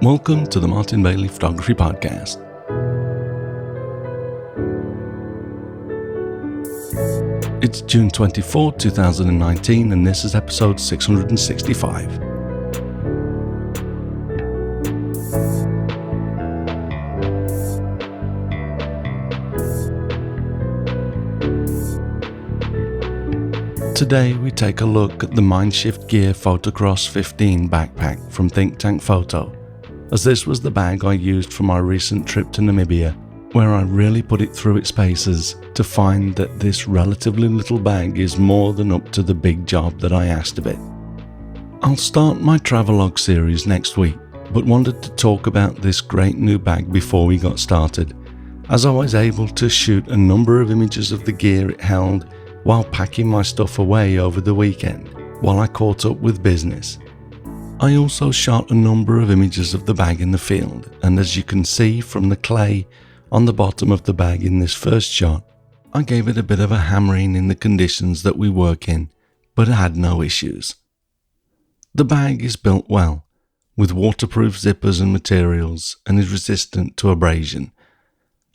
Welcome to the Martin Bailey Photography Podcast. It's June 24, 2019, and this is episode 665. Today we take a look at the MindShift Gear PhotoCross 15 backpack from Think Tank Photo, as this was the bag I used for my recent trip to Namibia, where I really put it through its paces to find that this relatively little bag is more than up to the big job that I asked of it. I'll start my travelogue series next week, but wanted to talk about this great new bag before we got started, as I was able to shoot a number of images of the gear it held while packing my stuff away over the weekend while I caught up with business. I also shot a number of images of the bag in the field, and as you can see from the clay on the bottom of the bag in this first shot, I gave it a bit of a hammering in the conditions that we work in, but had no issues. The bag is built well, with waterproof zippers and materials, and is resistant to abrasion.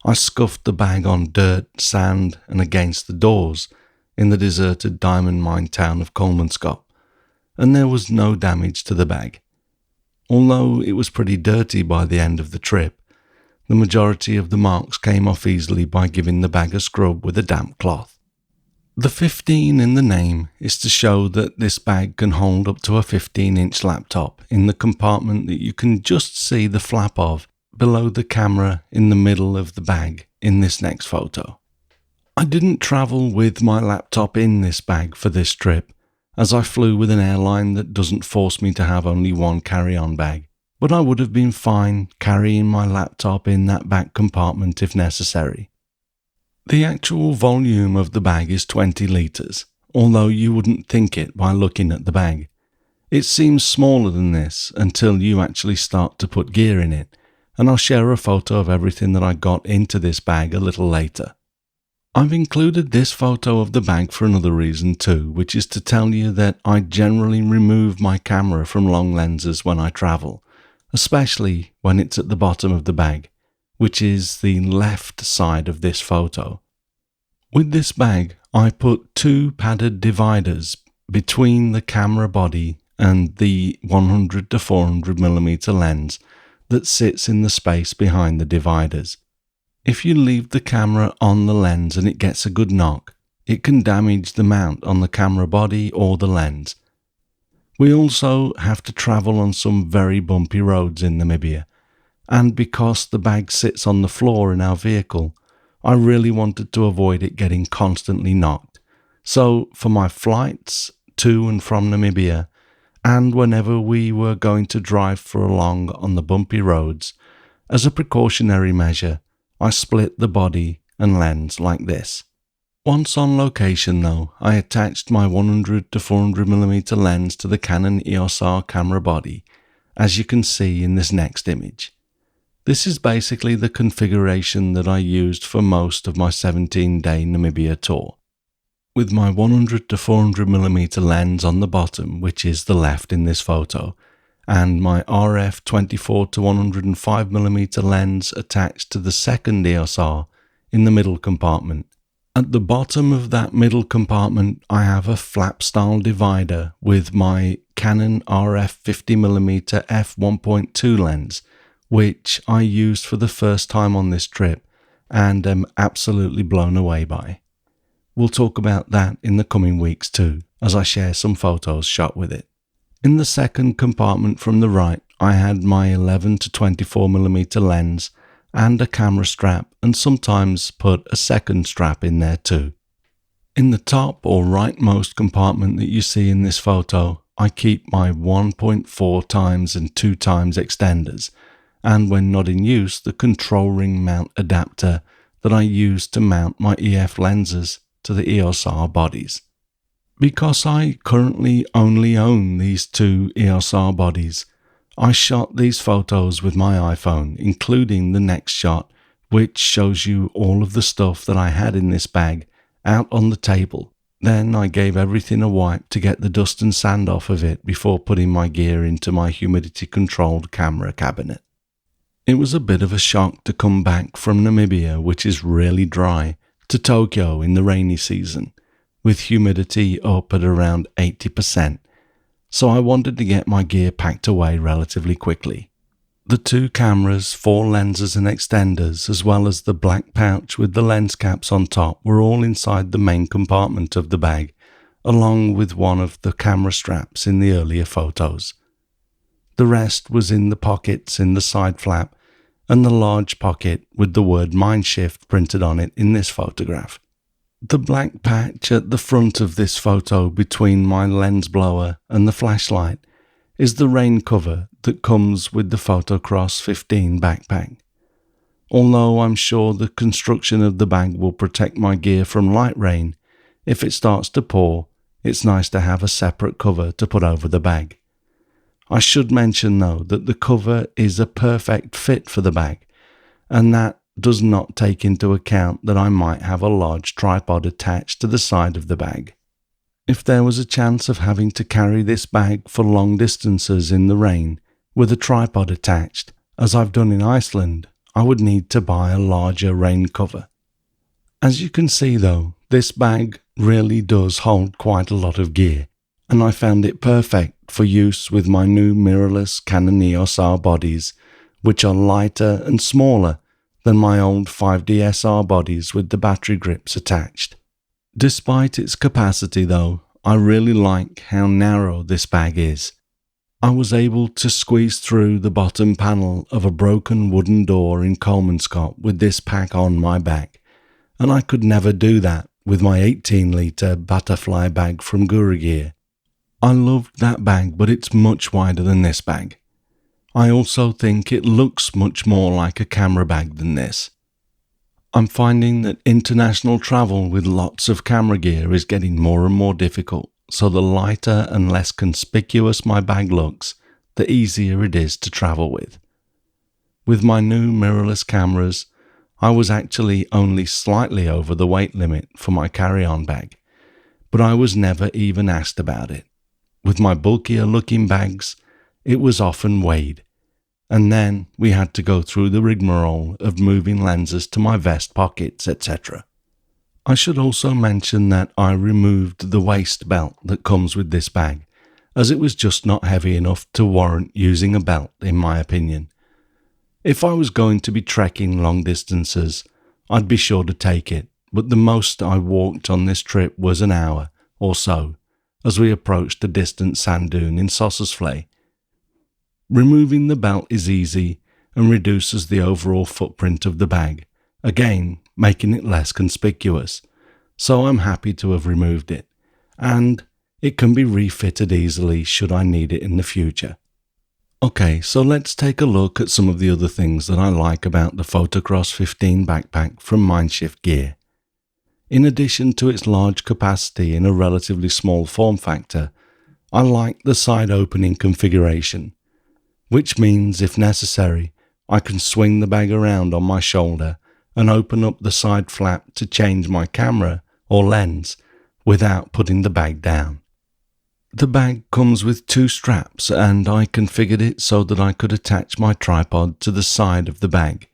I scuffed the bag on dirt, sand, and against the doors in the deserted diamond mine town of Kolmanskop, and there was no damage to the bag. Although it was pretty dirty by the end of the trip, the majority of the marks came off easily by giving the bag a scrub with a damp cloth. The 15 in the name is to show that this bag can hold up to a 15-inch laptop in the compartment that you can just see the flap of below the camera in the middle of the bag in this next photo. I didn't travel with my laptop in this bag for this trip, as I flew with an airline that doesn't force me to have only one carry-on bag, but I would have been fine carrying my laptop in that back compartment if necessary. The actual volume of the bag is 20 litres, although you wouldn't think it by looking at the bag. It seems smaller than this until you actually start to put gear in it, and I'll share a photo of everything that I got into this bag a little later. I've included this photo of the bag for another reason too, which is to tell you that I generally remove my camera from long lenses when I travel, especially when it's at the bottom of the bag, which is the left side of this photo. With this bag, I put two padded dividers between the camera body and the 100 to 400mm lens that sits in the space behind the dividers. If you leave the camera on the lens and it gets a good knock, it can damage the mount on the camera body or the lens. We also have to travel on some very bumpy roads in Namibia, and because the bag sits on the floor in our vehicle, I really wanted to avoid it getting constantly knocked. So for my flights to and from Namibia, and whenever we were going to drive for along on the bumpy roads, as a precautionary measure, I split the body and lens like this. Once on location though, I attached my 100 to 400mm lens to the Canon EOS R camera body, as you can see in this next image. This is basically the configuration that I used for most of my 17-day Namibia tour, with my 100 to 400mm lens on the bottom, which is the left in this photo, and my RF 24 to 105mm lens attached to the second EOS R in the middle compartment. At the bottom of that middle compartment, I have a flap-style divider with my Canon RF 50mm f1.2 lens, which I used for the first time on this trip and am absolutely blown away by. We'll talk about that in the coming weeks too, as I share some photos shot with it. In the second compartment from the right, I had my 11 to 24mm lens and a camera strap, and sometimes put a second strap in there too. In the top or rightmost compartment that you see in this photo, I keep my 1.4 times and 2 times extenders, and when not in use, the control ring mount adapter that I use to mount my EF lenses to the EOS R bodies. Because I currently only own these two EOS R bodies, I shot these photos with my iPhone, including the next shot, which shows you all of the stuff that I had in this bag out on the table. Then I gave everything a wipe to get the dust and sand off of it before putting my gear into my humidity-controlled camera cabinet. It was a bit of a shock to come back from Namibia, which is really dry, to Tokyo in the rainy season, with humidity up at around 80%, so I wanted to get my gear packed away relatively quickly. The 2 cameras, 4 lenses and extenders, as well as the black pouch with the lens caps on top were all inside the main compartment of the bag, along with one of the camera straps in the earlier photos. The rest was in the pockets in the side flap and the large pocket with the word MindShift printed on it in this photograph. The black patch at the front of this photo between my lens blower and the flashlight is the rain cover that comes with the PhotoCross 15 backpack. Although I'm sure the construction of the bag will protect my gear from light rain, if it starts to pour, it's nice to have a separate cover to put over the bag. I should mention though that the cover is a perfect fit for the bag, and that does not take into account that I might have a large tripod attached to the side of the bag. If there was a chance of having to carry this bag for long distances in the rain with a tripod attached, as I've done in Iceland, I would need to buy a larger rain cover. As you can see though, this bag really does hold quite a lot of gear, and I found it perfect for use with my new mirrorless Canon EOS R bodies, which are lighter and smaller than my old 5DSR bodies with the battery grips attached. Despite its capacity though, I really like how narrow this bag is. I was able to squeeze through the bottom panel of a broken wooden door in Colemanskop with this pack on my back, and I could never do that with my 18-litre butterfly bag from Guru Gear. I loved that bag, but it's much wider than this bag. I also think it looks much more like a camera bag than this. I'm finding that international travel with lots of camera gear is getting more and more difficult, so the lighter and less conspicuous my bag looks, the easier it is to travel with. With my new mirrorless cameras, I was actually only slightly over the weight limit for my carry-on bag, but I was never even asked about it. With my bulkier looking bags, it was often weighed, and then we had to go through the rigmarole of moving lenses to my vest pockets, etc. I should also mention that I removed the waist belt that comes with this bag, as it was just not heavy enough to warrant using a belt in my opinion. If I was going to be trekking long distances, I'd be sure to take it, but the most I walked on this trip was an hour or so, as we approached a distant sand dune in Sossusvlei. Removing the belt is easy and reduces the overall footprint of the bag, again making it less conspicuous, so I'm happy to have removed it, and it can be refitted easily should I need it in the future. Okay, so let's take a look at some of the other things that I like about the PhotoCross 15 backpack from MindShift Gear. In addition to its large capacity in a relatively small form factor, I like the side opening configuration, which means if necessary, I can swing the bag around on my shoulder and open up the side flap to change my camera or lens without putting the bag down. The bag comes with 2 straps, and I configured it so that I could attach my tripod to the side of the bag,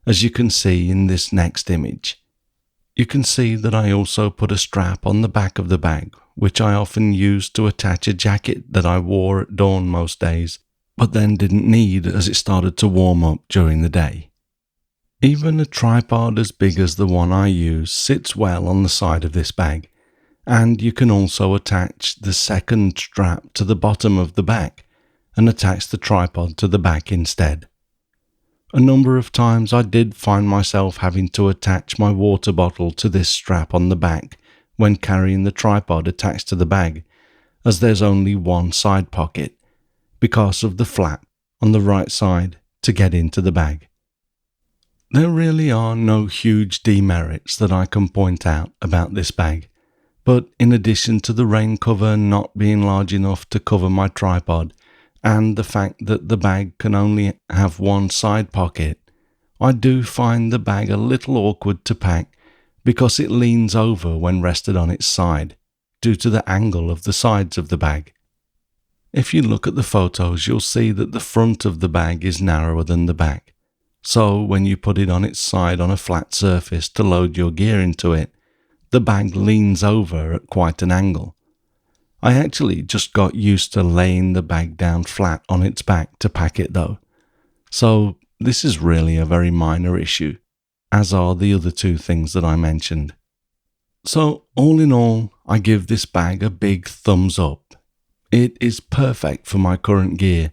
as you can see in this next image. You can see that I also put a strap on the back of the bag, which I often used to attach a jacket that I wore at dawn most days, but then didn't need as it started to warm up during the day. Even a tripod as big as the one I use sits well on the side of this bag, and you can also attach the second strap to the bottom of the back and attach the tripod to the back instead. A number of times I did find myself having to attach my water bottle to this strap on the back when carrying the tripod attached to the bag, as there's only one side pocket, because of the flap on the right side to get into the bag. There really are no huge demerits that I can point out about this bag, but in addition to the rain cover not being large enough to cover my tripod, and the fact that the bag can only have one side pocket, I do find the bag a little awkward to pack because it leans over when rested on its side. due to the angle of the sides of the bag. If you look at the photos, you'll see that the front of the bag is narrower than the back. So when you put it on its side on a flat surface to load your gear into it, the bag leans over at quite an angle. I actually just got used to laying the bag down flat on its back to pack it though. So this is really a very minor issue, as are the other two things that I mentioned. So all in all, I give this bag a big thumbs up. It is perfect for my current gear,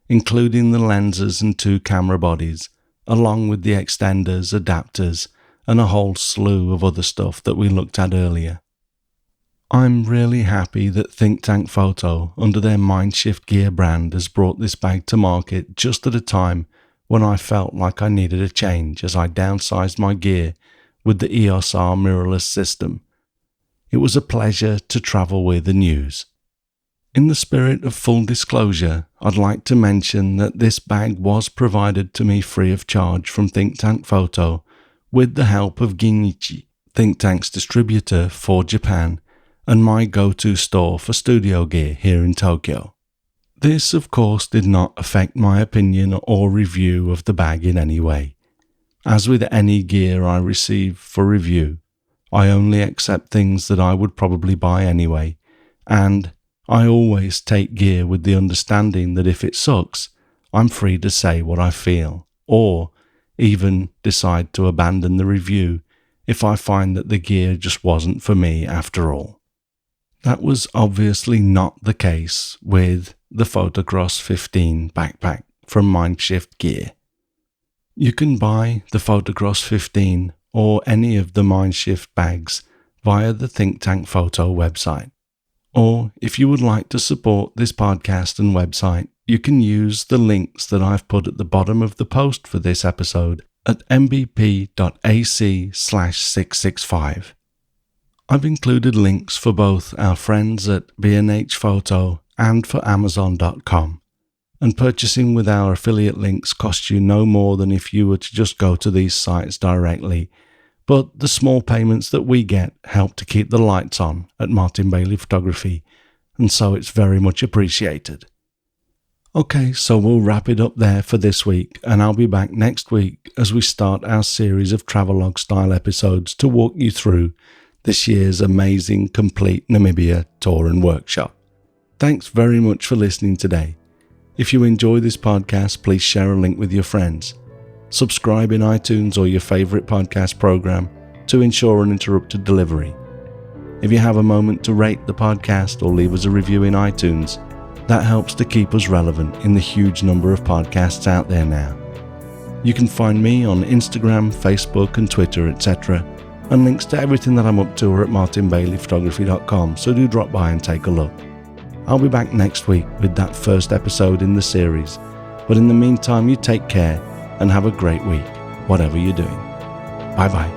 including the lenses and 2 camera bodies, along with the extenders, adapters, and a whole slew of other stuff that we looked at earlier. I'm really happy that Think Tank Photo, under their MindShift gear brand, has brought this bag to market just at a time when I felt like I needed a change as I downsized my gear with the EOS R mirrorless system. It was a pleasure to travel with and use. In the spirit of full disclosure, I'd like to mention that this bag was provided to me free of charge from Think Tank Photo with the help of Ginichi, Think Tank's distributor for Japan and my go-to store for studio gear here in Tokyo. This, of course, did not affect my opinion or review of the bag in any way. As with any gear I receive for review, I only accept things that I would probably buy anyway, and I always take gear with the understanding that if it sucks, I'm free to say what I feel, or even decide to abandon the review if I find that the gear just wasn't for me after all. That was obviously not the case with the PhotoCross 15 backpack from MindShift Gear. You can buy the PhotoCross 15 or any of the MindShift bags via the Think Tank Photo website. Or if you would like to support this podcast and website, you can use the links that I've put at the bottom of the post for this episode at mbp.ac/665. I've included links for both our friends at B&H Photo and for Amazon.com, and purchasing with our affiliate links costs you no more than if you were to just go to these sites directly, but the small payments that we get help to keep the lights on at Martin Bailey Photography, and so it's very much appreciated. Okay, so we'll wrap it up there for this week, and I'll be back next week as we start our series of travelogue style episodes to walk you through this year's amazing complete Namibia tour and workshop. Thanks very much for listening today. If you enjoy this podcast, please share a link with your friends. Subscribe in iTunes or your favorite podcast program to ensure uninterrupted delivery. If you have a moment to rate the podcast or leave us a review in iTunes, that helps to keep us relevant in the huge number of podcasts out there now. You can find me on Instagram, Facebook and Twitter, etc. And links to everything that I'm up to are at martinbaileyphotography.com, so do drop by and take a look. I'll be back next week with that first episode in the series, but in the meantime you take care and have a great week, whatever you're doing. Bye bye.